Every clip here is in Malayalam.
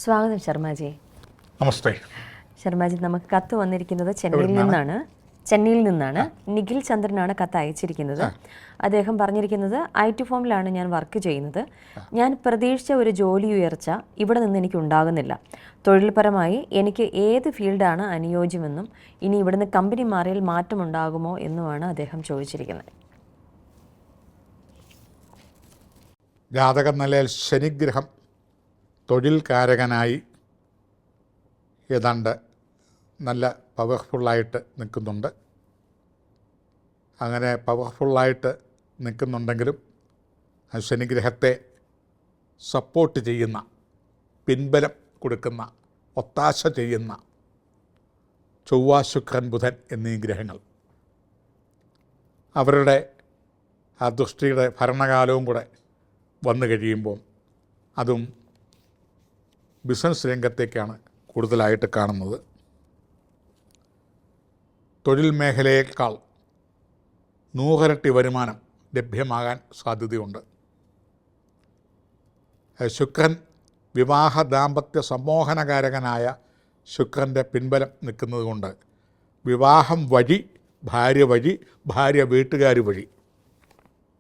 സ്വാഗതം ശർമാജി. നമസ്തേ ശർമാജി, നമുക്ക് കത്ത് വന്നിരിക്കുന്നത് ചെന്നൈയിൽ നിന്നാണ്. നിഖിൽ ചന്ദ്രനാണ് കത്ത് അയച്ചിരിക്കുന്നത്. അദ്ദേഹം പറഞ്ഞിരിക്കുന്നത്, IT ഫോമിലാണ് ഞാൻ വർക്ക് ചെയ്യുന്നത്. ഞാൻ പ്രതീക്ഷിച്ച ഒരു ജോലി ഉയർച്ച ഇവിടെ നിന്ന് എനിക്ക് ഉണ്ടാകുന്നില്ല. തൊഴിൽപരമായി എനിക്ക് ഏത് ഫീൽഡാണ് അനുയോജ്യമെന്നും ഇനി ഇവിടുന്ന് കമ്പനി മാറിയാൽ മാറ്റമുണ്ടാകുമോ എന്നുമാണ് അദ്ദേഹം ചോദിച്ചിരിക്കുന്നത്. ജാതക നിലയിൽ ശനിഗ്രഹം തൊഴിൽ കാരകനായി ഏതാണ്ട് നല്ല പവർഫുള്ളായിട്ട് നിൽക്കുന്നുണ്ട്. അങ്ങനെ പവർഫുള്ളായിട്ട് നിൽക്കുന്നുണ്ടെങ്കിലും ശനിഗ്രഹത്തെ സപ്പോർട്ട് ചെയ്യുന്ന, പിൻബലം കൊടുക്കുന്ന, ഒത്താശ ചെയ്യുന്ന ചൊവ്വ, ശുക്രൻ, ബുധൻ എന്നീ ഗ്രഹങ്ങൾ അവരുടെ ആ ദൃഷ്ടിയുടെ ഭരണകാലവും കൂടെ വന്നു കഴിയുമ്പോൾ അതും ബിസിനസ് രംഗത്തേക്കാണ് കൂടുതലായിട്ട് കാണുന്നത്. തൊഴിൽ മേഖലയേക്കാൾ 100 ഇരട്ടി വരുമാനം ലഭ്യമാകാൻ സാധ്യതയുണ്ട്. ശുക്രൻ വിവാഹ ദാമ്പത്യ സമ്മോഹനകാരകനായ ശുക്രൻ്റെ പിൻബലം നിൽക്കുന്നത് കൊണ്ട് വിവാഹം വഴി, ഭാര്യ വീട്ടുകാർ വഴി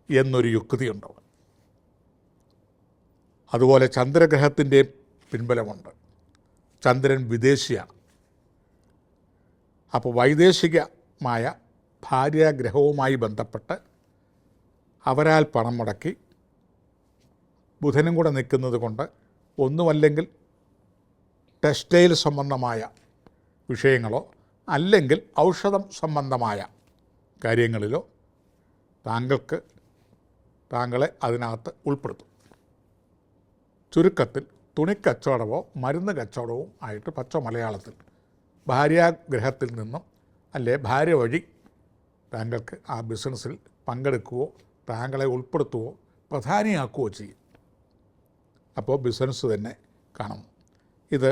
എന്നൊരു യുക്തിയുണ്ട്. അതുപോലെ ചന്ദ്രഗ്രഹത്തിൻ്റെ പിൻബലമുണ്ട്. ചന്ദ്രൻ വിദേശിയാണ്. അപ്പോൾ വൈദേശികമായ ഭാര്യാഗ്രഹവുമായി ബന്ധപ്പെട്ട് അവരാൽ പണം മുടക്കി ബുധനും കൂടെ നിൽക്കുന്നത് കൊണ്ട് ഒന്നുമല്ലെങ്കിൽ ടെക്സ്റ്റൈൽ സംബന്ധമായ വിഷയങ്ങളോ അല്ലെങ്കിൽ ഔഷധം സംബന്ധമായ കാര്യങ്ങളിലോ താങ്കളെ അതിനകത്ത് ഉൾപ്പെടുത്തും. ചുരുക്കത്തിൽ തുണിക്കച്ചവടമോ മരുന്ന് കച്ചവടവും ആയിട്ട് പച്ച മലയാളത്തിൽ ഭാര്യാഗ്രഹത്തിൽ നിന്നും അല്ലെ ഭാര്യ വഴി താങ്കൾക്ക് ആ ബിസിനസ്സിൽ പങ്കെടുക്കുകയോ താങ്കളെ ഉൾപ്പെടുത്തുകയോ പ്രധാനിയാക്കുകയോ ചെയ്യും. അപ്പോൾ ബിസിനസ് തന്നെ കാണുന്നു. ഇത്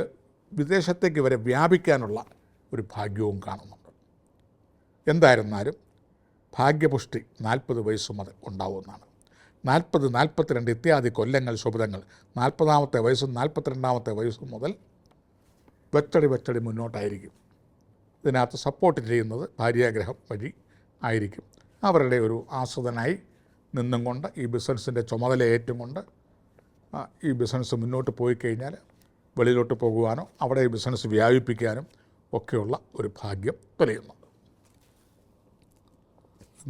വിദേശത്തേക്ക് വരെ വ്യാപിക്കാനുള്ള ഒരു ഭാഗ്യവും കാണുന്നുണ്ട്. എന്തായിരുന്നാലും ഭാഗ്യപുഷ്ടി 40 വയസ്സ് മുതൽ ഉണ്ടാവുന്നതാണ്. 40, 42 ഇത്യാദി കൊല്ലങ്ങൾ ശുഭതങ്ങൾ 40-ാമത്തെ വയസ്സും 42-ാമത്തെ വയസ്സും മുതൽ വെച്ചടി മുന്നോട്ടായിരിക്കും. ഇതിനകത്ത് സപ്പോർട്ട് ചെയ്യുന്നത് ഭാര്യാഗ്രഹം വഴി ആയിരിക്കും. അവരുടെ ഒരു ആശ്രിതനായി നിന്നും കൊണ്ട് ഈ ബിസിനസ്സിൻ്റെ ചുമതല ഏറ്റും കൊണ്ട് ഈ ബിസിനസ് മുന്നോട്ട് പോയി കഴിഞ്ഞാൽ വെളിയിലോട്ട് പോകുവാനോ അവിടെ ഈ ബിസിനസ് വ്യാപിപ്പിക്കാനും ഒക്കെയുള്ള ഒരു ഭാഗ്യം തെളിയുന്നുണ്ട്.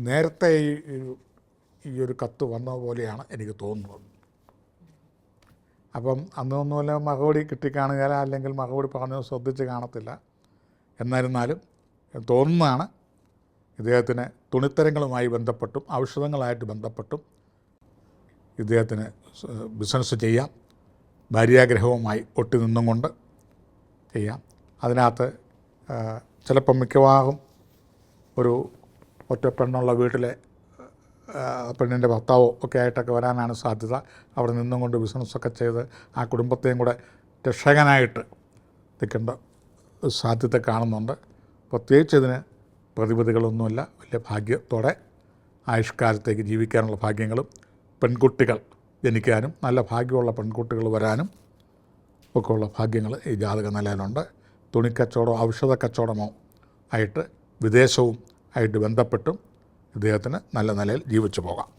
നേരത്തെ ഈ ഒരു കത്ത് വന്ന പോലെയാണ് എനിക്ക് തോന്നുന്നത്. അപ്പം അന്നൊന്നുമല്ല മറുപടി കിട്ടിക്കാണുകയില്ല, അല്ലെങ്കിൽ മറുപടി പറഞ്ഞത് ശ്രദ്ധിച്ച് കാണത്തില്ല. എന്നിരുന്നാലും തോന്നുന്നതാണ് ഇദ്ദേഹത്തിന് തുണിത്തരങ്ങളുമായി ബന്ധപ്പെട്ടും ഔഷധങ്ങളായിട്ട് ബന്ധപ്പെട്ടും ഇദ്ദേഹത്തിന് ബിസിനസ് ചെയ്യാം. ഭാര്യാഗ്രഹവുമായി ഒട്ടി നിന്നും കൊണ്ട് ചെയ്യാം. അതിനകത്ത് ചിലപ്പം മിക്കവാറും ഒരു ഒറ്റ പെണ്ണുള്ള വീട്ടിലെ പെണ്ണിൻ്റെ ഭർത്താവോ ഒക്കെ ആയിട്ടൊക്കെ വരാനാണ് സാധ്യത. അവിടെ നിന്നും കൊണ്ട് ബിസിനസ്സൊക്കെ ചെയ്ത് ആ കുടുംബത്തെയും കൂടെ രക്ഷകനായിട്ട് നിൽക്കേണ്ട സാധ്യത കാണുന്നുണ്ട്. പ്രത്യേകിച്ച് ഇതിന് പ്രതിവിധികളൊന്നുമില്ല. വലിയ ഭാഗ്യത്തോടെ ആയുഷ്കാലത്തേക്ക് ജീവിക്കാനുള്ള ഭാഗ്യങ്ങളും പെൺകുട്ടികൾ ജനിക്കാനും നല്ല ഭാഗ്യമുള്ള പെൺകുട്ടികൾ വരാനും ഒക്കെയുള്ള ഭാഗ്യങ്ങൾ ഈ ജാതക നിലയിലുണ്ട്. തുണിക്കച്ചവടമോ ഔഷധ കച്ചവടമോ ആയിട്ട് വിദേശവും ആയിട്ട് ബന്ധപ്പെട്ടും ഇദ്ദേഹത്തിന് നല്ല നിലയിൽ ജീവിച്ചു പോകാം.